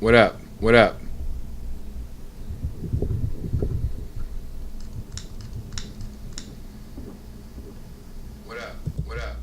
What up? What up? What up? What up?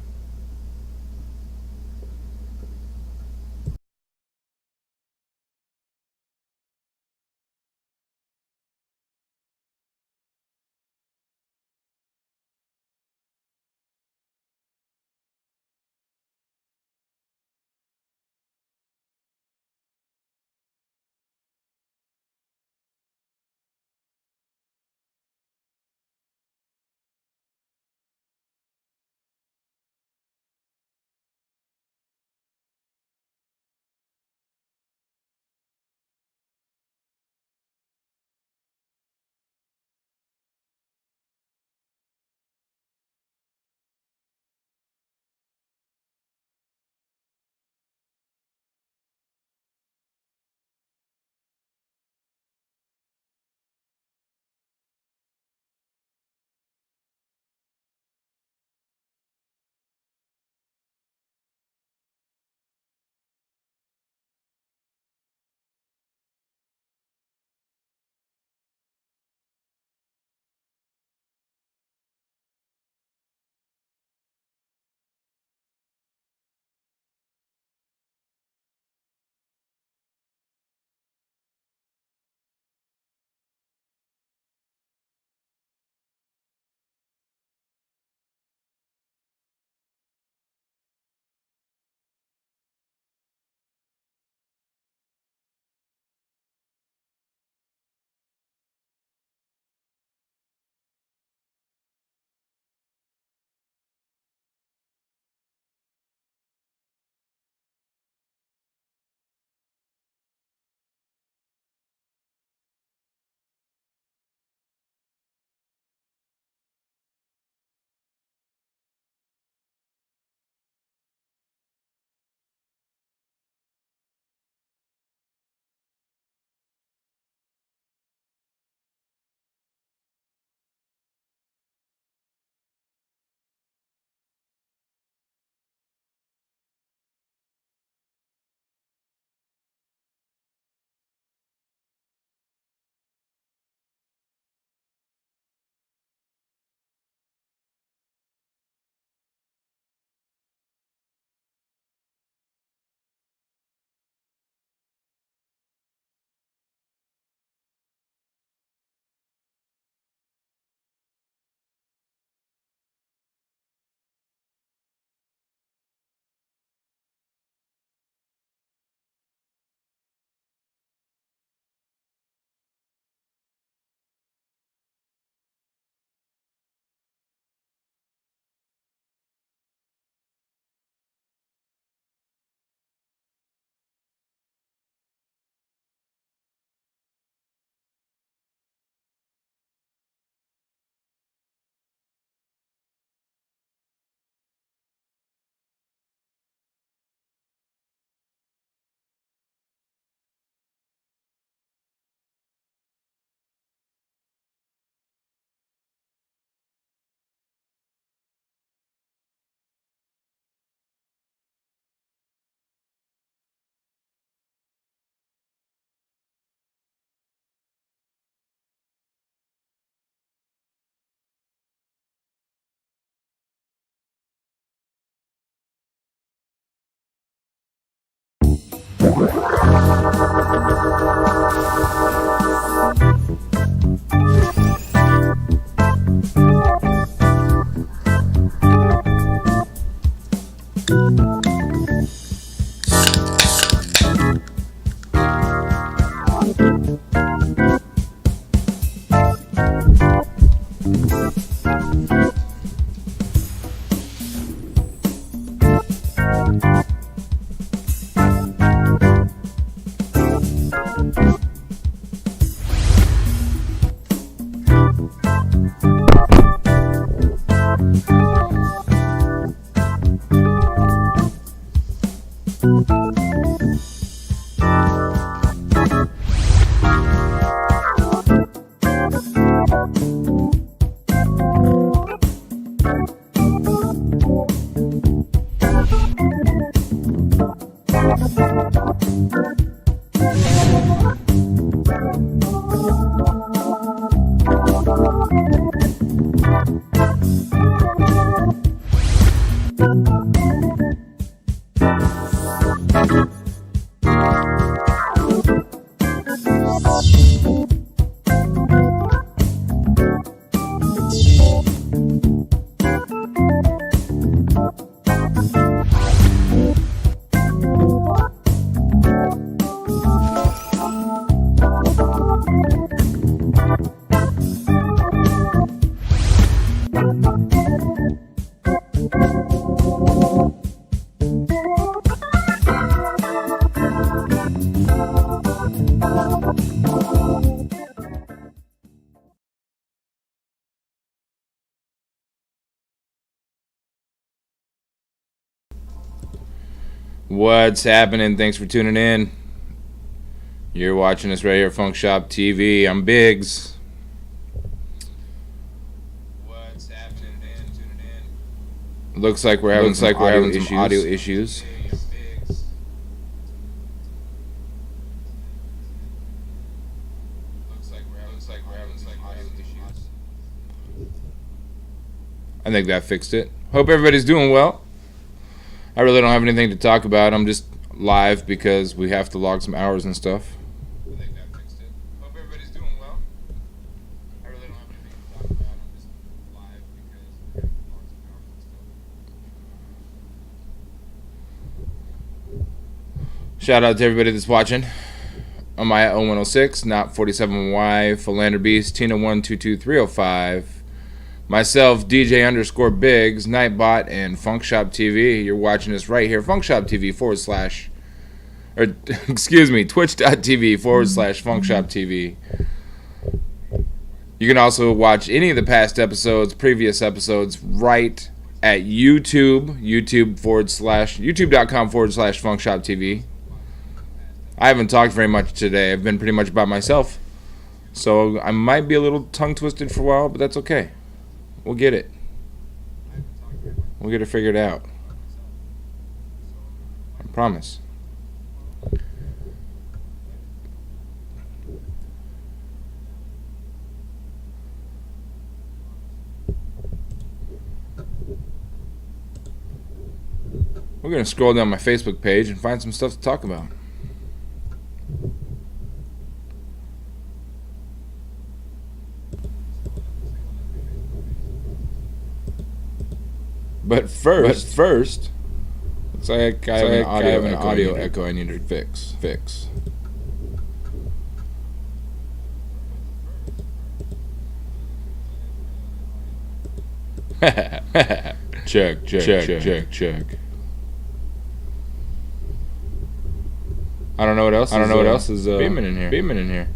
What's happening? Thanks for tuning in. You're watching us right here, Funk Shop TV. I'm Biggz. What's happening? Tuning in. Looks like we're having some audio issues. I think that fixed it. Hope everybody's doing well. I really don't have anything to talk about. I'm just live because we have to log some hours and stuff. I think that fixed it. Hope everybody's doing well. I really don't have anything to talk about. I'm just live because we have to log some hours and stuff. Shout out to everybody that's watching. On my 0106, not 47Y, Philander Beast, Tina122305. Myself, DJ_Biggz, Nightbot, and Funk Shop TV. You're watching us right here, Funk Shop TV Twitch.tv/Funk Shop TV. You can also watch any of the past episodes, previous episodes, right at youtube.com/Funk Shop TV. I haven't talked very much today. I've been pretty much by myself. So I might be a little tongue twisted for a while, but that's okay. We'll get it. We'll get it figured out. I promise. We're going to scroll down my Facebook page and find some stuff to talk about. But first, looks like I have an audio echo I need to fix. Check. I don't know what else is beaming in here.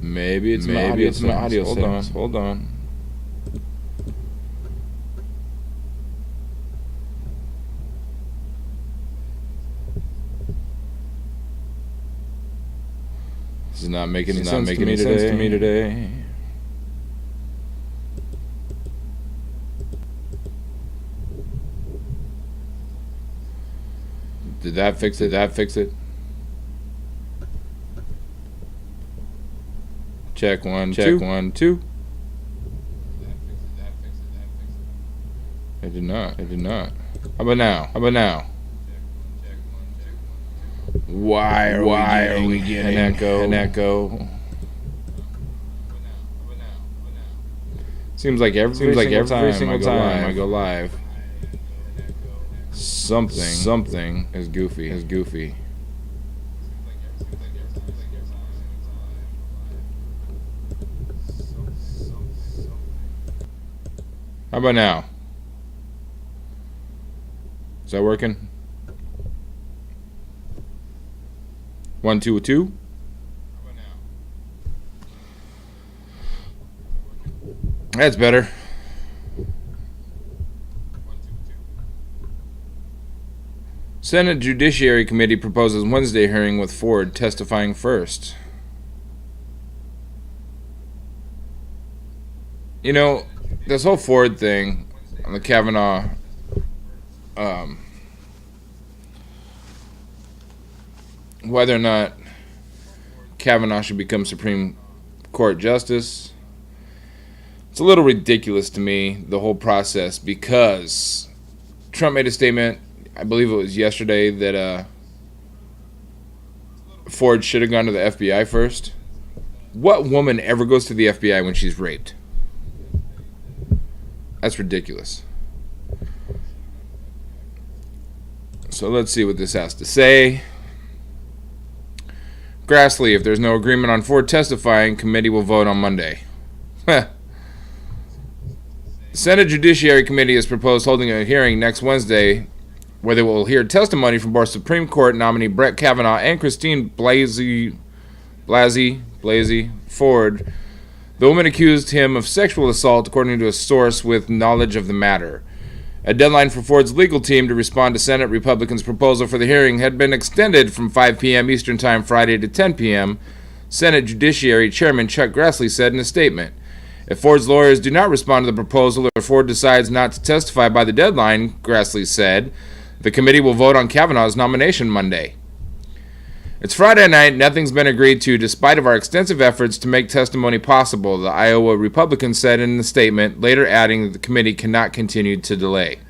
Maybe it's my audio. Hold on. This is not making any sense to me today. Did that fix it? Check one, two. It did not. How about now? Why are we getting an echo? Seems like every single time I go live, something is goofy. How about now? Is that working? 1, 2, 2. That's better. Senate Judiciary Committee proposes Wednesday hearing with Ford testifying first. You know, this whole Ford thing on the Kavanaugh whether or not Kavanaugh should become Supreme Court Justice, it's a little ridiculous to me, the whole process, because Trump made a statement, I believe it was yesterday, that Ford should have gone to the FBI first. What woman ever goes to the FBI when she's raped? That's ridiculous. So let's see what this has to say. Grassley, if there's no agreement on Ford testifying, committee will vote on Monday. Senate Judiciary Committee has proposed holding a hearing next Wednesday where they will hear testimony from both Supreme Court nominee Brett Kavanaugh and Christine Blasey Ford, The woman accused him of sexual assault, according to a source with knowledge of the matter. A deadline for Ford's legal team to respond to Senate Republicans' proposal for the hearing had been extended from 5 p.m. Eastern Time Friday to 10 p.m., Senate Judiciary Chairman Chuck Grassley said in a statement. If Ford's lawyers do not respond to the proposal or Ford decides not to testify by the deadline, Grassley said, the committee will vote on Kavanaugh's nomination Monday. It's Friday night, nothing's been agreed to despite of our extensive efforts to make testimony possible, the Iowa Republican said in the statement, later adding that the committee cannot continue to delay.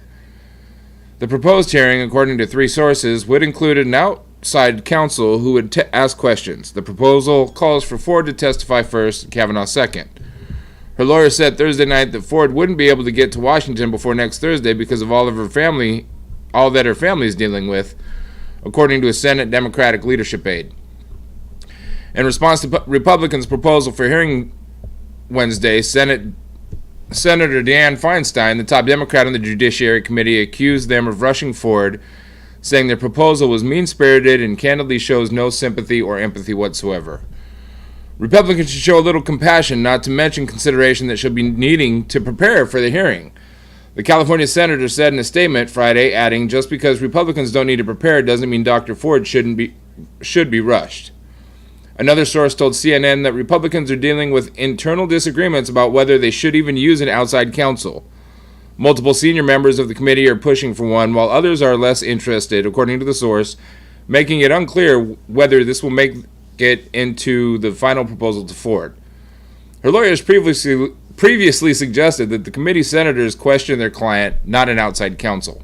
The proposed hearing, according to 3 sources, would include an outside counsel who would ask questions. The proposal calls for Ford to testify first and Kavanaugh second. Her lawyer said Thursday night that Ford wouldn't be able to get to Washington before next Thursday because of all that her family is dealing with, according to a Senate Democratic leadership aide. In response to Republicans' proposal for hearing Wednesday, Senator Dianne Feinstein, the top Democrat on the Judiciary Committee, accused them of rushing Ford, saying their proposal was mean-spirited and candidly shows no sympathy or empathy whatsoever. Republicans should show a little compassion, not to mention consideration that she'll be needing to prepare for the hearing. The California senator said in a statement Friday, adding, just because Republicans don't need to prepare doesn't mean Dr. Ford should be rushed. Another source told CNN that Republicans are dealing with internal disagreements about whether they should even use an outside counsel. Multiple senior members of the committee are pushing for one, while others are less interested, according to the source, making it unclear whether this will make it into the final proposal to Ford. Her lawyers previously suggested that the committee senators question their client, not an outside counsel.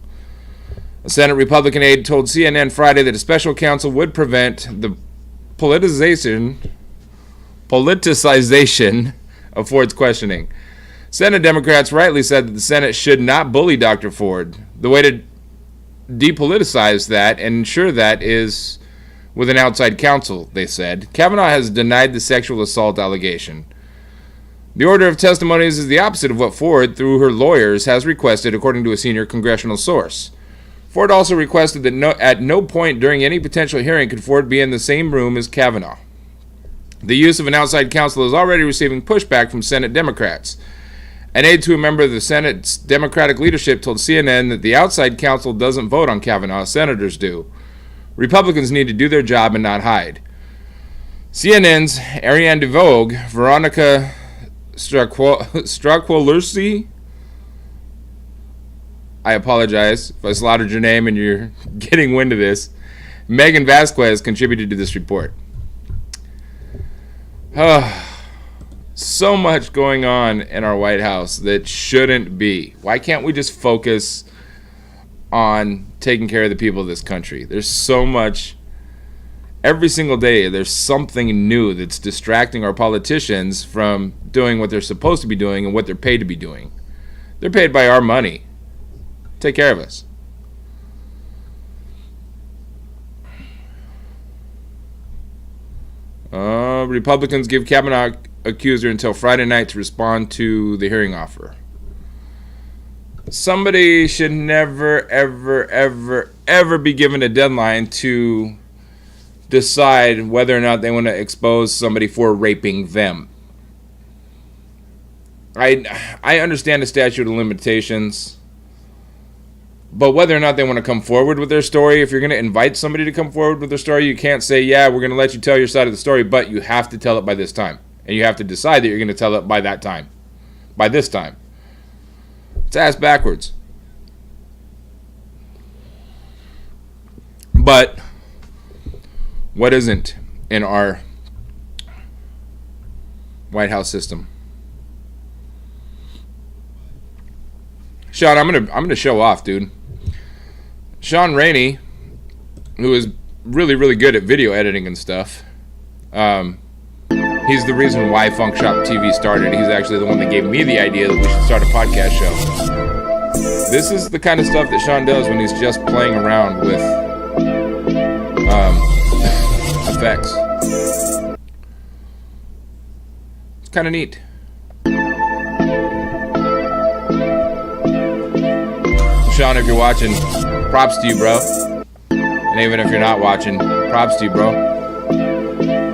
A Senate Republican aide told CNN Friday that a special counsel would prevent the politicization of Ford's questioning. Senate Democrats rightly said that the Senate should not bully Dr. Ford. The way to depoliticize that and ensure that is with an outside counsel, they said. Kavanaugh has denied the sexual assault allegation. The order of testimonies is the opposite of what Ford, through her lawyers, has requested, according to a senior congressional source. Ford also requested that at no point during any potential hearing could Ford be in the same room as Kavanaugh. The use of an outside counsel is already receiving pushback from Senate Democrats. An aide to a member of the Senate's Democratic leadership told CNN that the outside counsel doesn't vote on Kavanaugh, senators do. Republicans need to do their job and not hide. CNN's Ariane DeVoe, Veronica Strachwolursi, I apologize if I slaughtered your name and you're getting wind of this, Megan Vasquez contributed to this report. So much going on in our White House that shouldn't be. Why can't we just focus on taking care of the people of this country? There's so much. Every single day, there's something new that's distracting our politicians from doing what they're supposed to be doing and what they're paid to be doing. They're paid by our money. Take care of us. Republicans give Kavanaugh accuser until Friday night to respond to the hearing offer. Somebody should never, ever, ever, ever be given a deadline to decide whether or not they want to expose somebody for raping them. I understand the statute of limitations, but whether or not they want to come forward with their story, if you're going to invite somebody to come forward with their story, you can't say, yeah, we're going to let you tell your side of the story, but you have to tell it by this time. And you have to decide that you're going to tell it by that time. By this time. It's ass backwards. But what isn't in our White House system? Sean, I'm gonna show off, dude. Sean Rainey, who is really, really good at video editing and stuff. He's the reason why Funk Shop TV started. He's actually the one that gave me the idea that we should start a podcast show. This is the kind of stuff that Sean does when he's just playing around with effects. It's kind of neat. Sean, if you're watching, props to you, bro. And even if you're not watching, props to you, bro.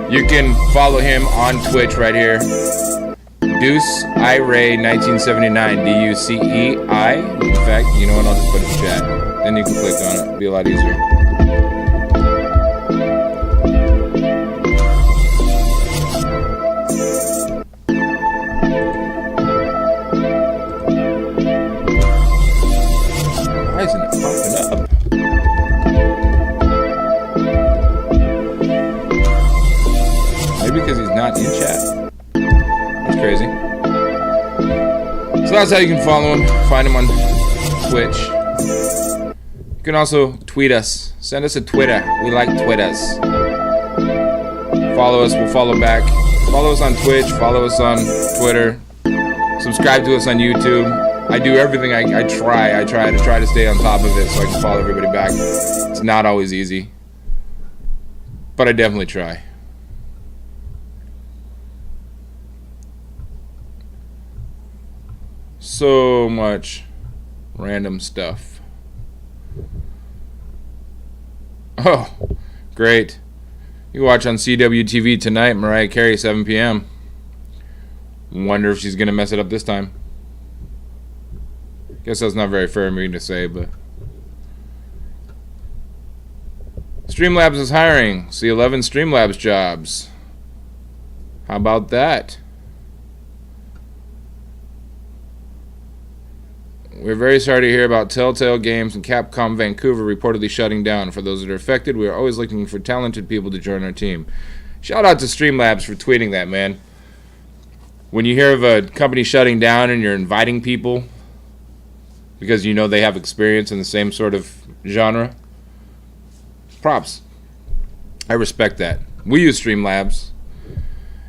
You can follow him on Twitch right here. Deuce Ray 1979. DUCEI. In fact, you know what? I'll just put it in chat. Then you can click on it. It'll be a lot easier. Why isn't it popping up? Maybe because he's not in chat. That's crazy. So that's how you can follow him. Find him on Twitch. You can also tweet us. Send us a Twitter. We like Twitters. Follow us. We'll follow back. Follow us on Twitch. Follow us on Twitter. Subscribe to us on YouTube. I do everything I try. I try to stay on top of it so I can follow everybody back. It's not always easy. But I definitely try. So much random stuff. Oh, great. You watch on CWTV tonight, Mariah Carey, 7 p.m. Wonder if she's going to mess it up this time. Guess that's not very fair of me to say, but... Streamlabs is hiring. See 11 Streamlabs jobs. How about that? We're very sorry to hear about Telltale Games and Capcom Vancouver reportedly shutting down. For those that are affected, we are always looking for talented people to join our team. Shout out to Streamlabs for tweeting that, man. When you hear of a company shutting down and you're inviting people because you know they have experience in the same sort of genre, props. I respect that. We use Streamlabs.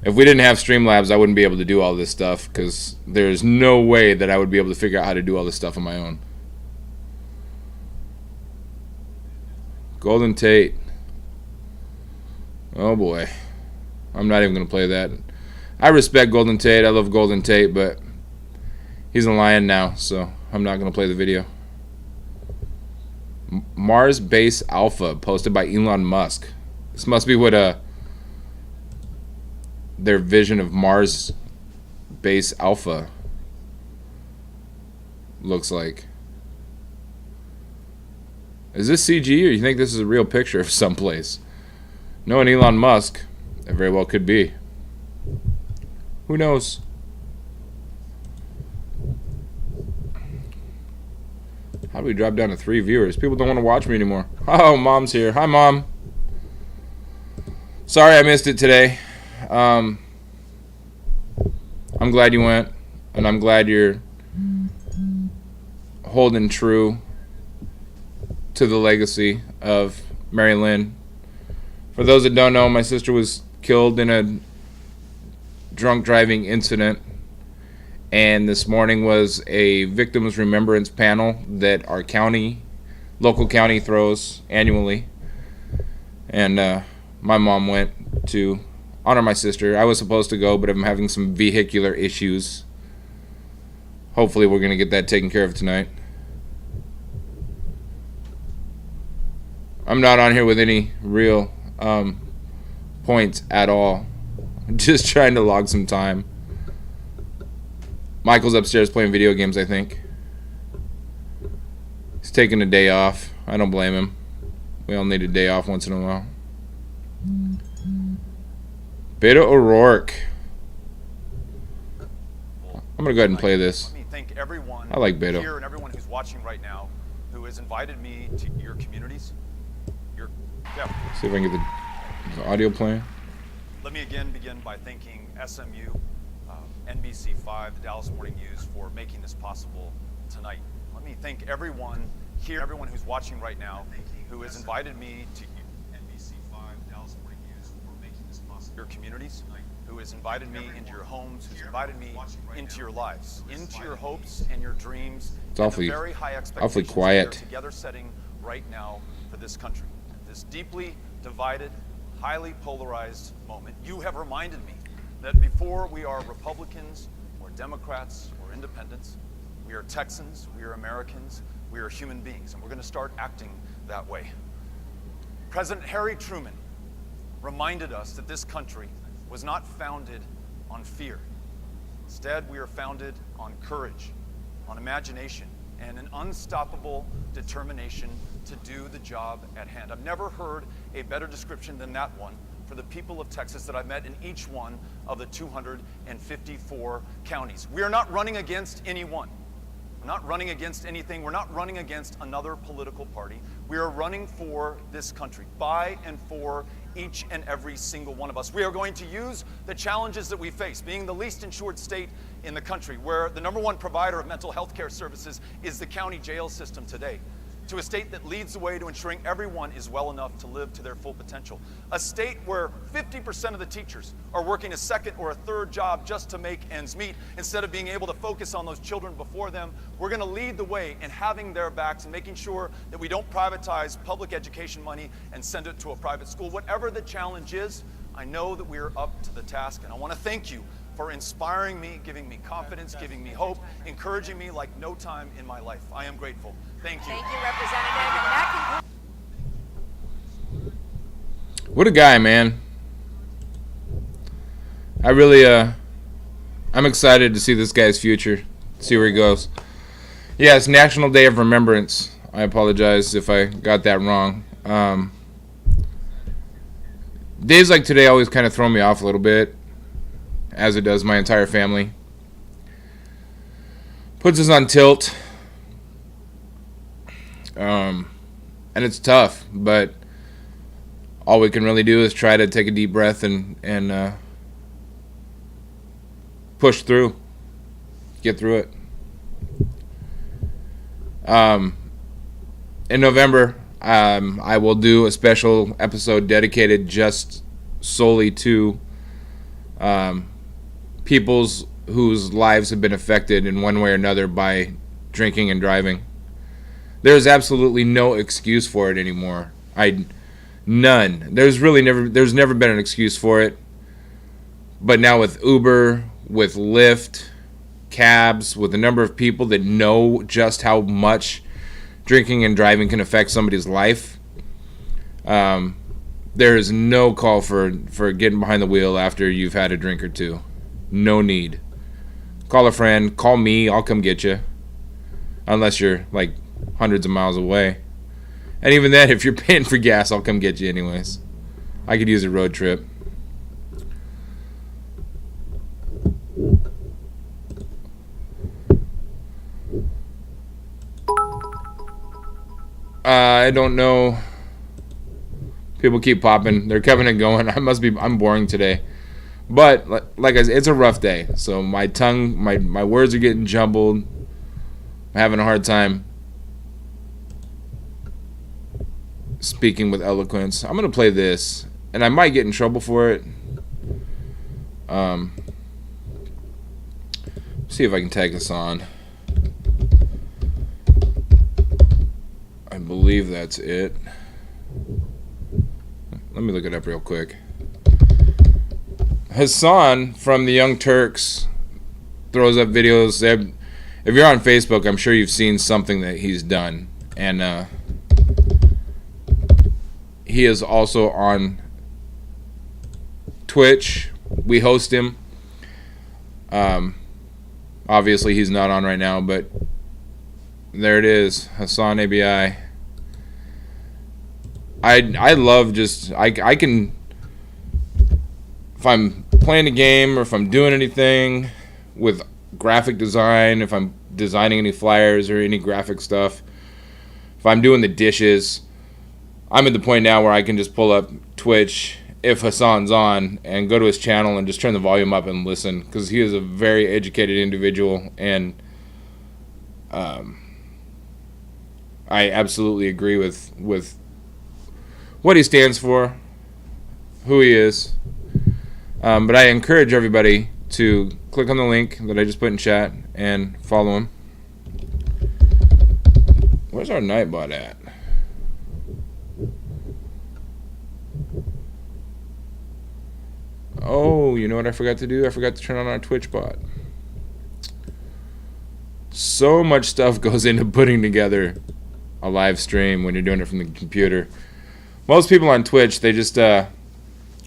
If we didn't have Streamlabs, I wouldn't be able to do all this stuff because there's no way that I would be able to figure out how to do all this stuff on my own. Golden Tate. Oh boy. I'm not even going to play that. I respect Golden Tate. I love Golden Tate, but he's a lion now, so I'm not going to play the video. Mars Base Alpha, posted by Elon Musk. This must be what their vision of Mars Base Alpha looks like. Is this CG, or you think this is a real picture of someplace? Knowing Elon Musk, it very well could be. Who knows? How do we drop down to 3 viewers? People don't want to watch me anymore. Oh, Mom's here. Hi, Mom. Sorry I missed it today. I'm glad you went, and I'm glad you're holding true to the legacy of Mary Lynn. For those that don't know, my sister was killed in a drunk driving incident, and this morning was a victims remembrance panel that our local county throws annually, and my mom went to honor my sister. I was supposed to go, but I'm having some vehicular issues. Hopefully we're going to get that taken care of tonight. I'm not on here with any real points at all. I'm just trying to log some time. Michael's upstairs playing video games, I think. He's taking a day off. I don't blame him. We all need a day off once in a while. Beta O'Rourke. I'm gonna go ahead and play this. Let me thank everyone I like Beto. here and everyone who's watching right now who has invited me to your communities. See if I can get the audio playing. Let me again begin by thanking SMU, NBC5, the Dallas Morning News for making this possible tonight. Let me thank everyone here, everyone who's watching right now who has invited me to NBC5, Dallas Morning News for making this possible. Your communities, who has invited me into your homes, who's invited me into your lives, into your hopes and your dreams. It's awfully quiet. Together setting right now for this country. This deeply divided, highly polarized moment. You have reminded me that before we are Republicans or Democrats or independents, we are Texans, we are Americans, we are human beings, and we're going to start acting that way. President Harry Truman reminded us that this country was not founded on fear. Instead, we are founded on courage, on imagination, and an unstoppable determination to do the job at hand. I've never heard a better description than that one for the people of Texas that I've met in each one of the 254 counties. We are not running against anyone. We're not running against anything. We're not running against another political party. We are running for this country, by and for each and every single one of us. We are going to use the challenges that we face, being the least insured state in the country, where the #1 provider of mental health care services is the county jail system today, to a state that leads the way to ensuring everyone is well enough to live to their full potential. A state where 50% of the teachers are working a second or a third job just to make ends meet instead of being able to focus on those children before them. We're going to lead the way in having their backs and making sure that we don't privatize public education money and send it to a private school. Whatever the challenge is, I know that we are up to the task, and I want to thank you for inspiring me, giving me confidence, giving me hope, encouraging me like no time in my life. I am grateful. Thank you. Thank you, Representative. And that What a guy, man. I really, I'm excited to see this guy's future, see where he goes. Yeah, it's National Day of Remembrance. I apologize if I got that wrong. Days like today always kind of throw me off a little bit, as it does my entire family. Puts us on tilt. And it's tough, but all we can really do is try to take a deep breath and push through, get through it. In November, I will do a special episode dedicated just solely to people's whose lives have been affected in one way or another by drinking and driving. There's absolutely no excuse for it anymore. None. There's never been an excuse for it. But now with Uber, with Lyft, cabs, with the number of people that know just how much drinking and driving can affect somebody's life, there is no call for getting behind the wheel after you've had a drink or two. No need. Call a friend, call me, I'll come get you. Unless you're like hundreds of miles away. And even then, if you're paying for gas, I'll come get you anyways. I could use a road trip. I don't know. People keep popping. They're coming and going. I'm boring today. But like I said, it's a rough day. So my tongue, my words are getting jumbled. I'm having a hard time speaking with eloquence. I'm gonna play this, and I might get in trouble for it. See if I can tag this on. I believe that's it. Let me look it up real quick. Hassan from the Young Turks throws up videos. If you're on Facebook, I'm sure you've seen something that he's done. And he is also on Twitch. We host him. Obviously, he's not on right now, but there it is. Hassan ABI. I love just... I can... If I'm playing a game or if I'm doing anything with graphic design, if I'm designing any flyers or any graphic stuff, if I'm doing the dishes, I'm at the point now where I can just pull up Twitch if Hassan's on and go to his channel and just turn the volume up and listen, because he is a very educated individual, and I absolutely agree with what he stands for, who he is. But I encourage everybody to click on the link that I just put in chat and follow him. Where's our Nightbot at? Oh, you know what I forgot to do? I forgot to turn on our Twitch bot. So much stuff goes into putting together a live stream when you're doing it from the computer. Most people on Twitch, they just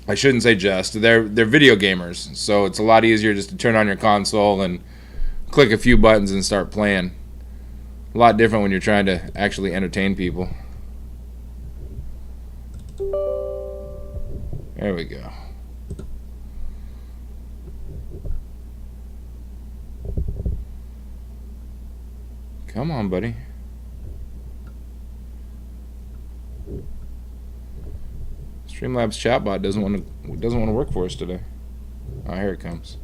I shouldn't say just. They're video gamers, so it's a lot easier just to turn on your console and click a few buttons and start playing. A lot different when you're trying to actually entertain people. There we go. Come on, buddy. Streamlabs chatbot doesn't want to work for us today. Oh, here it comes.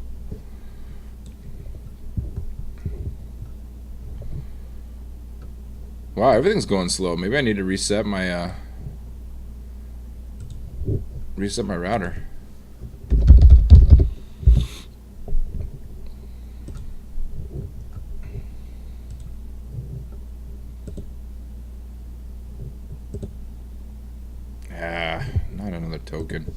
Wow, everything's going slow. Maybe I need to reset my router. Not another token.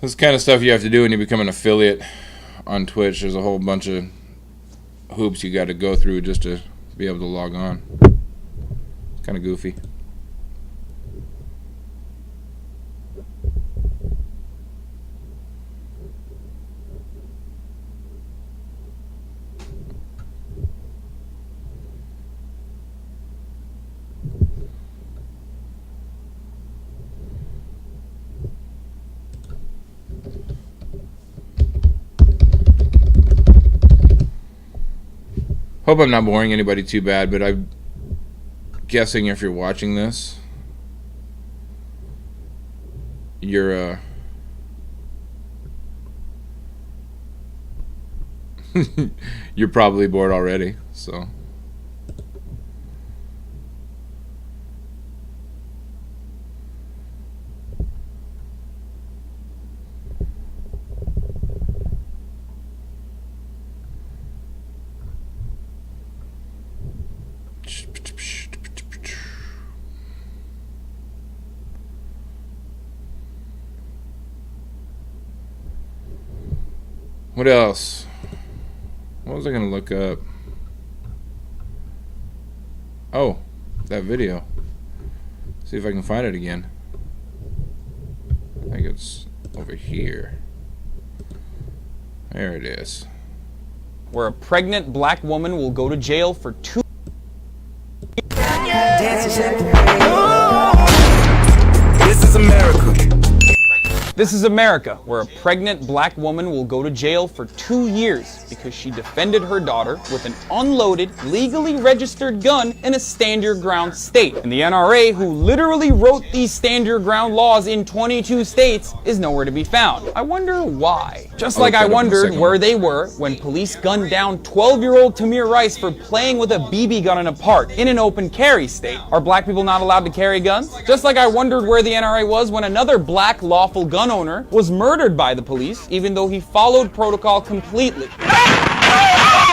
This is the kind of stuff you have to do when you become an affiliate on Twitch. There's a whole bunch of hoops you got to go through just to be able to log on. It's kind of goofy. Hope I'm not boring anybody too bad, but I'm guessing if you're watching this, you're you're probably bored already, so. What else? What was I gonna look up? Oh, that video. See if I can find it again. I think it's over here. There it is. Where a pregnant black woman will go to jail for 2 This is America. This is America, where a pregnant black woman will go to jail for 2 years because she defended her daughter with an unloaded, legally registered gun in a stand your ground state. And the NRA, who literally wrote these stand your ground laws in 22 states, is nowhere to be found. I wonder why. Just like I wondered where they were when police gunned down 12-year-old Tamir Rice for playing with a BB gun in a park in an open carry state. Are black people not allowed to carry guns? Just like I wondered where the NRA was when another black lawful gun owner was murdered by the police, even though he followed protocol completely.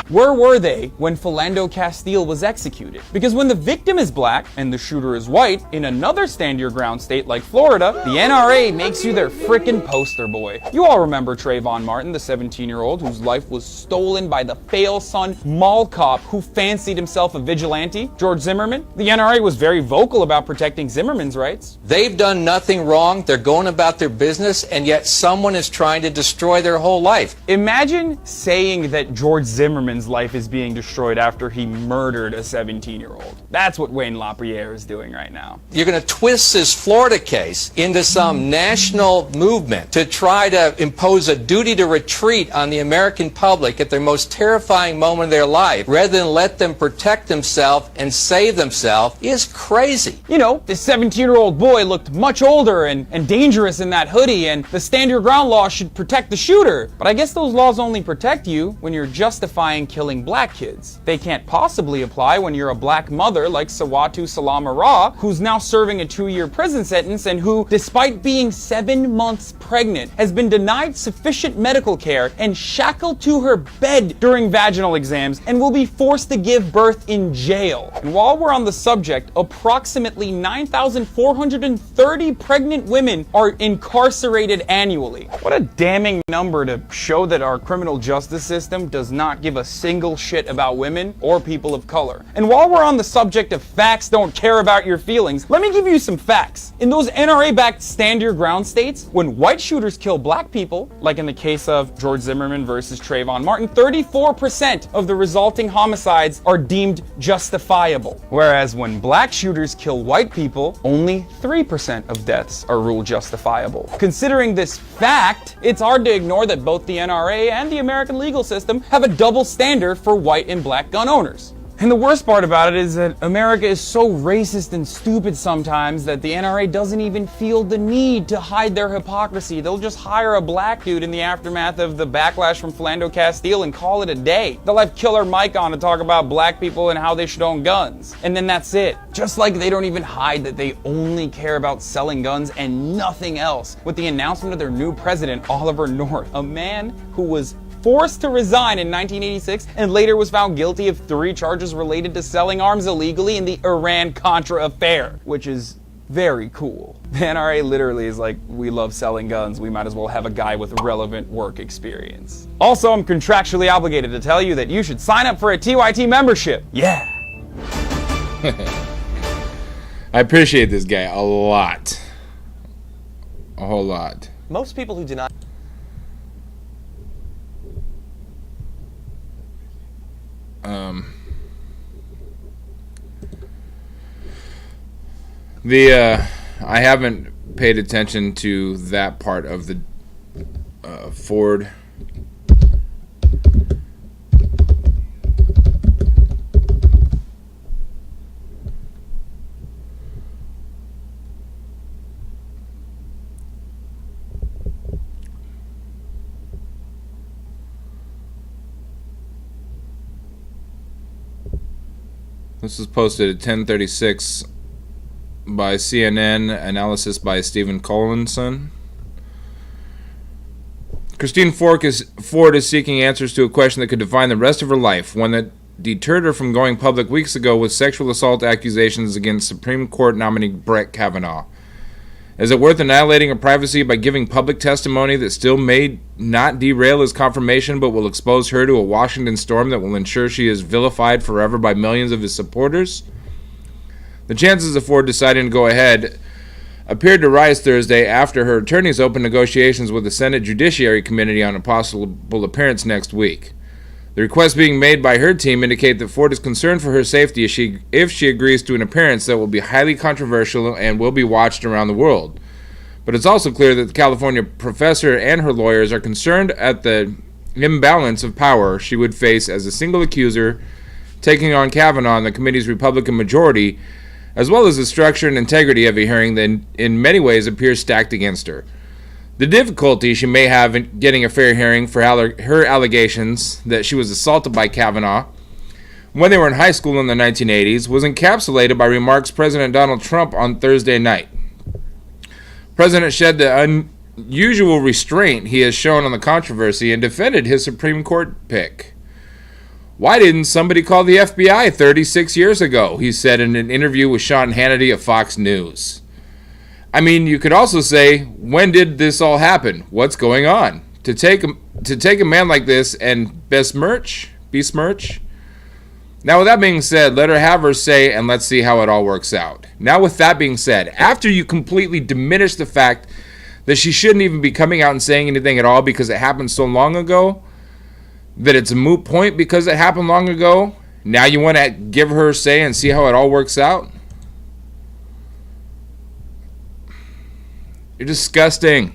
Where were they when Philando Castile was executed? Because when the victim is black and the shooter is white, in another stand your ground state like Florida, the NRA makes you their frickin' poster boy. You all remember Trayvon Martin, the 17-year-old whose life was stolen by the fail-son mall cop who fancied himself a vigilante? George Zimmerman? The NRA was very vocal about protecting Zimmerman's rights. They've done nothing wrong, they're going about their business, and yet someone is trying to destroy their whole life. Imagine saying that George Zimmerman's life is being destroyed after he murdered a 17-year-old. That's what Wayne LaPierre is doing right now. You're going to twist this Florida case into some national movement to try to impose a duty to retreat on the American public at their most terrifying moment of their life, rather than let them protect themselves and save themselves, is crazy. You know, this 17-year-old boy looked much older and dangerous in that hoodie, and the stand your ground law should protect the shooter. But I guess those laws only protect you when you're justifying killing black kids. They can't possibly apply when you're a black mother like Sawatu Salamara, who's now serving a 2-year prison sentence and who, despite being 7 months pregnant, has been denied sufficient medical care and shackled to her bed during vaginal exams and will be forced to give birth in jail. And while we're on the subject, approximately 9,430 pregnant women are incarcerated annually. What a damning number to show that our criminal justice system does not give a single shit about women or people of color. And while we're on the subject of facts don't care about your feelings, let me give you some facts. In those NRA-backed stand your ground states, when white shooters kill black people, like in the case of George Zimmerman versus Trayvon Martin, 34% of the resulting homicides are deemed justifiable. Whereas when black shooters kill white people, only 3% of deaths are ruled justifiable. Considering this fact, it's hard to ignore that both the NRA and the American legal system have a double standard for white and black gun owners. And the worst part about it is that America is so racist and stupid sometimes that the NRA doesn't even feel the need to hide their hypocrisy. They'll just hire a black dude in the aftermath of the backlash from Philando Castile and call it a day. They'll have Killer Mike on to talk about black people and how they should own guns. And then that's it. Just like they don't even hide that they only care about selling guns and nothing else. With the announcement of their new president, Oliver North, a man who was forced to resign in 1986 and later was found guilty of 3 charges related to selling arms illegally in the Iran-Contra affair, which is very cool. The NRA literally is like, we love selling guns, we might as well have a guy with relevant work experience. Also, I'm contractually obligated to tell you that you should sign up for a TYT membership. Yeah. I appreciate this guy a lot. A whole lot. Most people who deny I haven't paid attention to that part of the Ford. This was posted at 10:36 by CNN, analysis by Stephen Collinson. Christine Ford is seeking answers to a question that could define the rest of her life, one that deterred her from going public weeks ago with sexual assault accusations against Supreme Court nominee Brett Kavanaugh. Is it worth annihilating her privacy by giving public testimony that still may not derail his confirmation but will expose her to a Washington storm that will ensure she is vilified forever by millions of his supporters? The chances of Ford deciding to go ahead appeared to rise Thursday after her attorneys opened negotiations with the Senate Judiciary Committee on a possible appearance next week. The requests being made by her team indicate that Ford is concerned for her safety if she agrees to an appearance that will be highly controversial and will be watched around the world. But it's also clear that the California professor and her lawyers are concerned at the imbalance of power she would face as a single accuser taking on Kavanaugh and the committee's Republican majority, as well as the structure and integrity of a hearing that in many ways appears stacked against her. The difficulty she may have in getting a fair hearing for her allegations that she was assaulted by Kavanaugh when they were in high school in the 1980s was encapsulated by remarks President Donald Trump on Thursday night. The President shed the unusual restraint he has shown on the controversy and defended his Supreme Court pick. Why didn't somebody call the FBI 36 years ago? He said in an interview with Sean Hannity of Fox News. I mean, you could also say, when did this all happen? What's going on? To take a man like this and besmirch? Now, with that being said, let her have her say, and let's see how it all works out. Now, with that being said, after you completely diminish the fact that she shouldn't even be coming out and saying anything at all because it happened so long ago, that it's a moot point because it happened long ago, now you want to give her a say and see how it all works out? You're disgusting.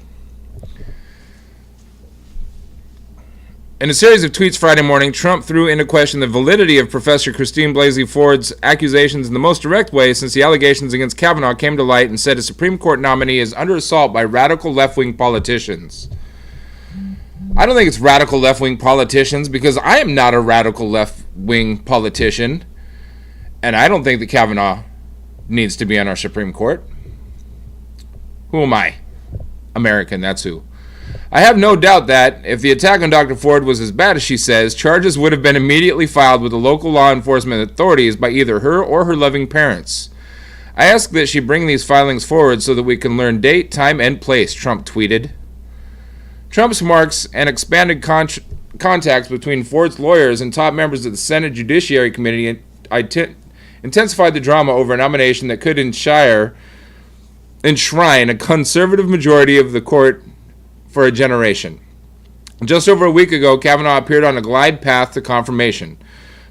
In a series of tweets Friday morning, Trump threw into question the validity of Professor Christine Blasey Ford's accusations in the most direct way since the allegations against Kavanaugh came to light, and said a Supreme Court nominee is under assault by radical left-wing politicians. I don't think it's radical left-wing politicians, because I am not a radical left-wing politician. And I don't think that Kavanaugh needs to be on our Supreme Court. Who am I? American, that's who. I have no doubt that, if the attack on Dr. Ford was as bad as she says, charges would have been immediately filed with the local law enforcement authorities by either her or her loving parents. I ask that she bring these filings forward so that we can learn date, time, and place, Trump tweeted. Trump's marks and expanded contacts between Ford's lawyers and top members of the Senate Judiciary Committee intensified the drama over a nomination that could enshrine a conservative majority of the court for a generation. Just over a week ago, Kavanaugh appeared on a glide path to confirmation.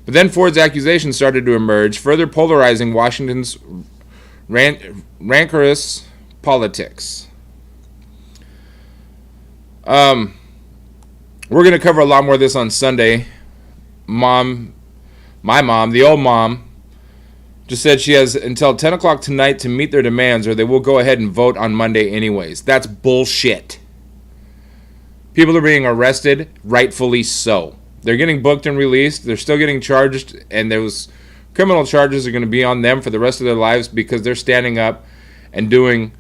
But then Ford's accusations started to emerge, further polarizing Washington's rancorous politics. We're going to cover a lot more of this on Sunday. My mom, the old mom, just said she has until 10 o'clock tonight to meet their demands, or they will go ahead and vote on Monday anyways. That's bullshit. People are being arrested, rightfully so. They're getting booked and released. They're still getting charged, and those criminal charges are going to be on them for the rest of their lives because they're standing up and doing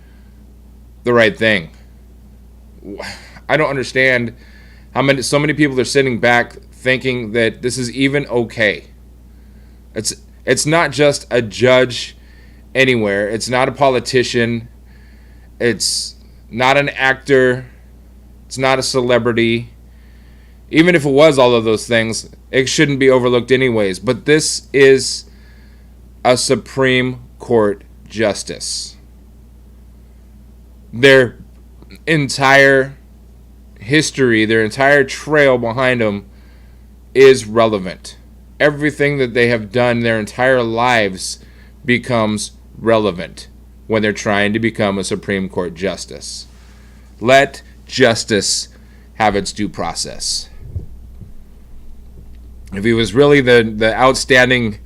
the right thing. I don't understand how so many people are sitting back thinking that this is even okay. It's not just a judge anywhere. It's not a politician. It's not an actor. It's not a celebrity. Even if it was all of those things, it shouldn't be overlooked anyways. But this is a Supreme Court justice. Their entire history, their entire trail behind them is relevant. Everything that they have done their entire lives becomes relevant when they're trying to become a Supreme Court justice. Let justice have its due process. If he was really the outstanding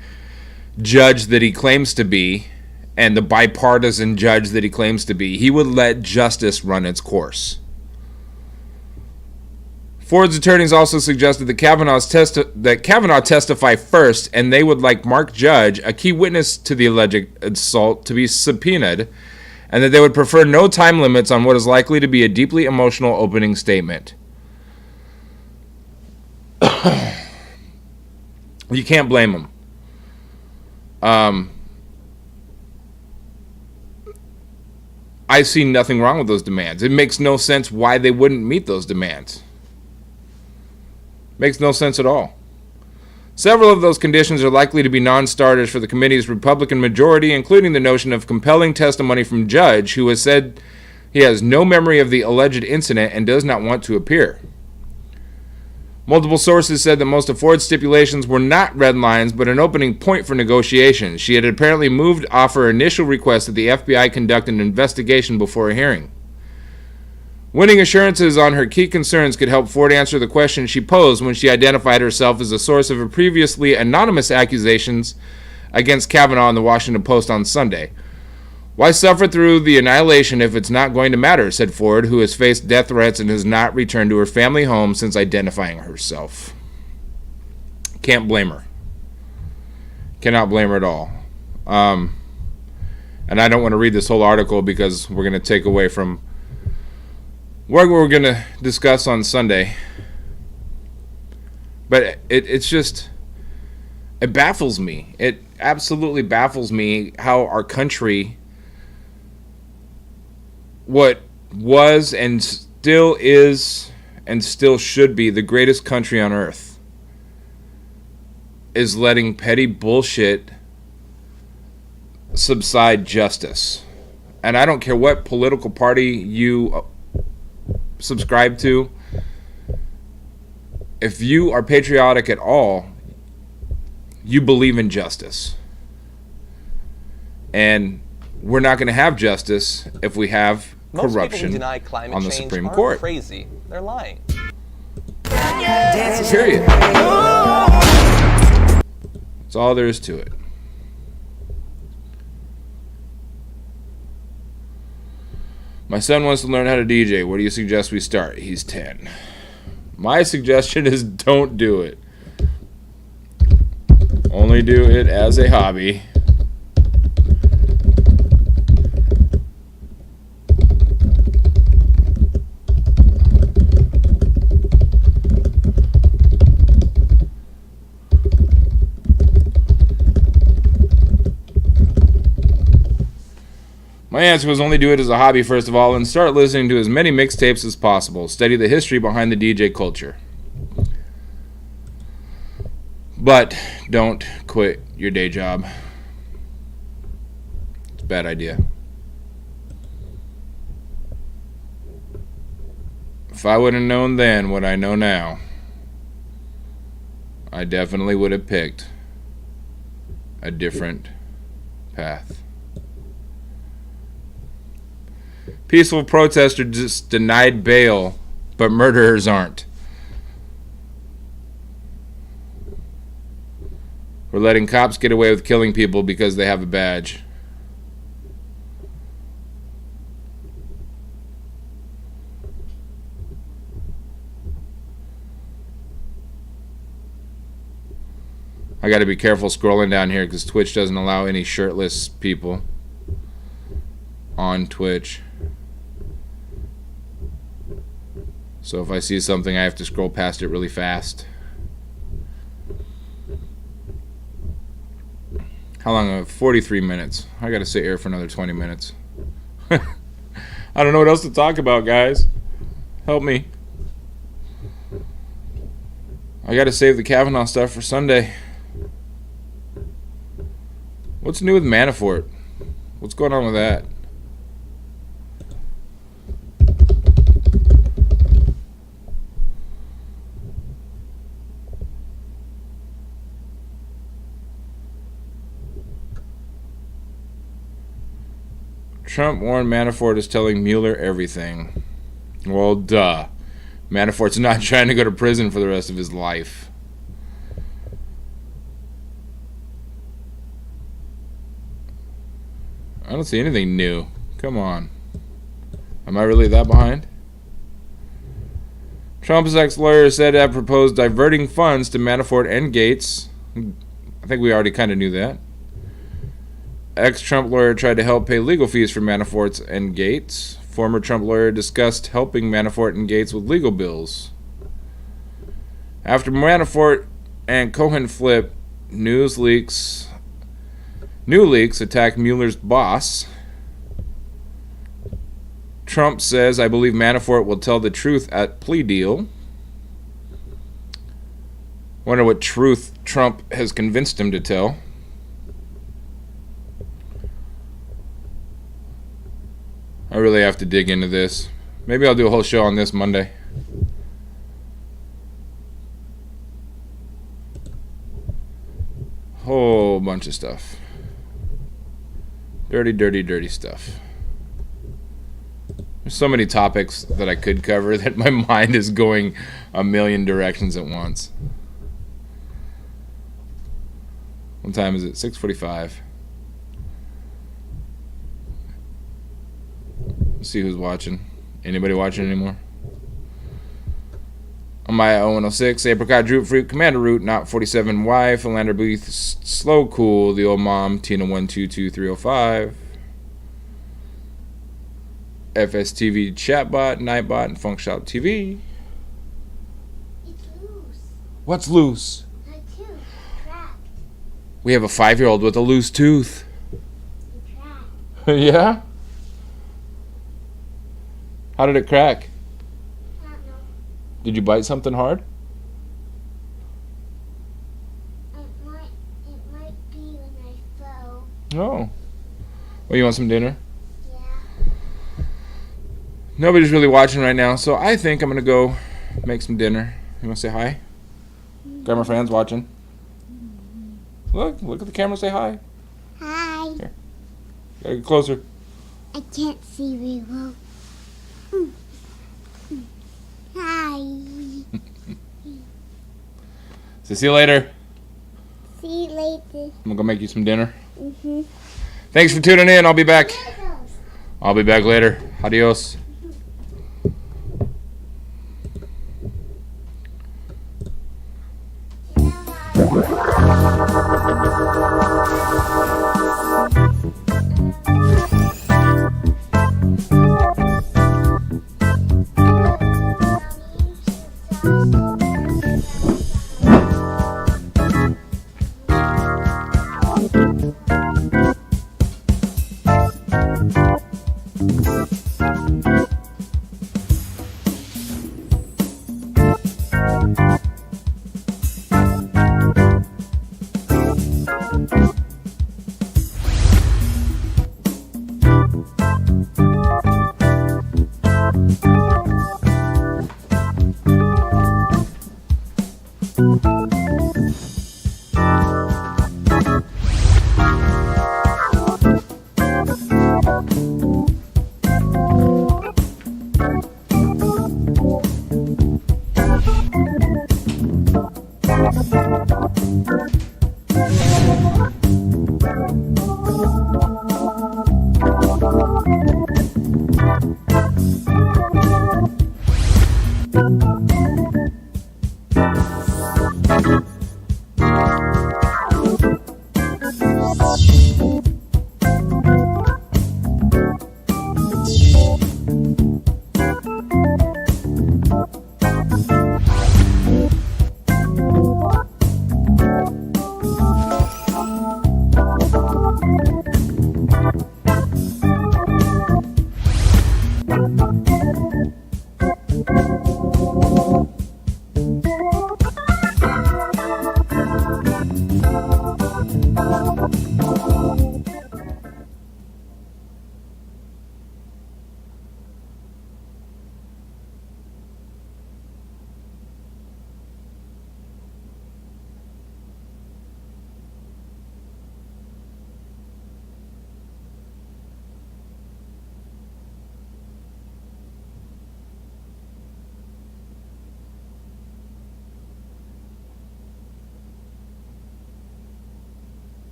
judge that he claims to be, and the bipartisan judge that he claims to be, he would let justice run its course. Ford's attorneys also suggested that Kavanaugh testify first, and they would like Mark Judge, a key witness to the alleged assault, to be subpoenaed, and that they would prefer no time limits on what is likely to be a deeply emotional opening statement. You can't blame them. I see nothing wrong with those demands. It makes no sense why they wouldn't meet those demands. Makes no sense at all. Several of those conditions are likely to be non-starters for the committee's Republican majority, including the notion of compelling testimony from Judge, who has said he has no memory of the alleged incident and does not want to appear. Multiple sources said that most of Ford's stipulations were not red lines, but an opening point for negotiations. She had apparently moved off her initial request that the FBI conduct an investigation before a hearing. Winning assurances on her key concerns could help Ford answer the question she posed when she identified herself as the source of her previously anonymous accusations against Kavanaugh in the Washington Post on Sunday. Why suffer through the annihilation if it's not going to matter, said Ford, who has faced death threats and has not returned to her family home since identifying herself. Can't blame her. Cannot blame her at all. And I don't want to read this whole article because we're going to take away from what we're going to discuss on Sunday. But it's just, it baffles me. It absolutely baffles me how our country, what was and still is and still should be the greatest country on earth, is letting petty bullshit subside justice. And I don't care what political party you subscribe to. If you are patriotic at all, you believe in justice. And we're not going to have justice if we have corruption. Most people who deny climate on the change Supreme aren't Court. crazy. They're lying. Period. That's all there is to it. My son wants to learn how to DJ. Where do you suggest we start? He's 10. My suggestion is don't do it. Only do it as a hobby. My answer was only do it as a hobby first of all and start listening to as many mixtapes as possible. Study the history behind the DJ culture. But don't quit your day job. It's a bad idea. If I would have known then what I know now, I definitely would have picked a different path. Peaceful protesters just denied bail, but murderers aren't. We're letting cops get away with killing people because they have a badge. I got to be careful scrolling down here because Twitch doesn't allow any shirtless people on Twitch. So if I see something, I have to scroll past it really fast. How long? 43 minutes. I gotta sit here for another 20 minutes. I don't know what else to talk about, guys. Help me. I gotta save the Kavanaugh stuff for Sunday. What's new with Manafort? What's going on with that? Trump warned Manafort is telling Mueller everything. Well, duh. Manafort's not trying to go to prison for the rest of his life. I don't see anything new. Come on. Am I really that behind? Trump's ex-lawyer said to have proposed diverting funds to Manafort and Gates. I think we already kind of knew that. Ex-Trump lawyer tried to help pay legal fees for Manafort and Gates. Former Trump lawyer discussed helping Manafort and Gates with legal bills. After Manafort and Cohen flip, new leaks attack Mueller's boss. Trump says, I believe Manafort will tell the truth at plea deal. Wonder what truth Trump has convinced him to tell. I really have to dig into this. Maybe I'll do a whole show on this Monday. Whole bunch of stuff. Dirty, dirty, dirty stuff. There's so many topics that I could cover that my mind is going a million directions at once. What time is it? 6:45. Let's see who's watching. Anybody watching anymore? Amaya 0106, Apricot, Droop Fruit, Commander Root, Not 47Y, Philander Booth, Slow Cool, The Old Mom, Tina 122305, FSTV Chatbot, Nightbot, and Funk Shop TV. It's loose. What's loose? My tooth cracked. We have a 5-year-old with a loose tooth. It cracked. Yeah? How did it crack? I don't know. Did you bite something hard? It might be when I fell. Oh. Well, you want some dinner? Yeah. Nobody's really watching right now, so I think I'm going to go make some dinner. You want to say hi? Got my friends watching. Look at the camera, say hi. Hi. Here. Gotta get closer. I can't see very well. Hi. So see you later. See you later. I'm gonna go make you some dinner. Mm-hmm. Thanks for tuning in. I'll be back. I'll be back later. Adios.